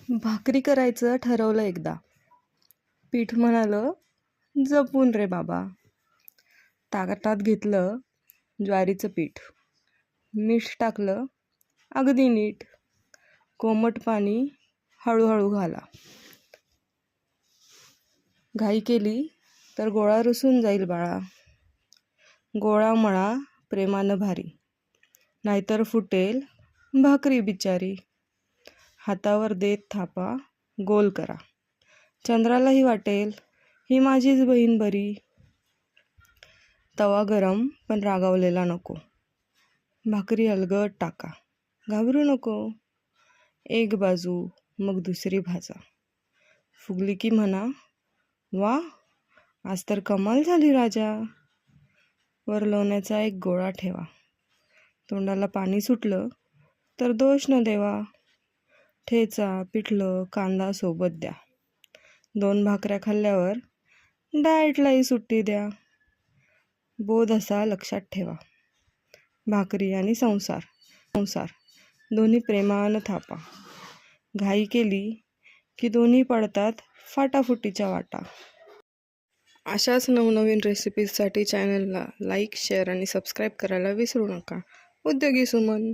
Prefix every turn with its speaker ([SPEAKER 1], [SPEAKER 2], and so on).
[SPEAKER 1] भाकरी करायचं ठरवलं एकदा. पीठ म्हणालं, जपून रे बाबा. ताटात घेतलं ज्वारीचं पीठ. मीठ टाकलं अगदी नीट. कोमट पाणी हळूहळू घाला. घाई केली तर गोळा रुसून जाईल बाळा. गोळा मळा प्रेमानं भारी, नाहीतर फुटेल भाकरी बिचारी. हातावर देत थापा, गोल करा. चंद्रालाही वाटेल ही माझीच बहीण बरी. तवा गरम पण रागावलेला नको. भाकरी अलगद टाका, घाबरू नको. एक बाजू मग दुसरी भाजा. फुगली की म्हणा, वा आज तर कमाल झाली राजा. वर लोण्याचा एक गोळा ठेवा. तोंडाला पाणी सुटलं तर दोष न देवा. ठेचा, पिठलं, कांदा सोबत द्या. 2 भाकऱ्या खाल्ल्यावर डाएटलाही सुट्टी द्या. बोध असा लक्षात ठेवा. भाकरी आणि संसार दोन्ही प्रेमानं थापा. घाई केली की दोन्ही पडतात फाटाफुटीच्या वाटा. अशाच नवनवीन रेसिपीजसाठी चॅनलला लाईक, शेअर आणि सबस्क्राईब करायला विसरू नका. उद्योगी सुमन.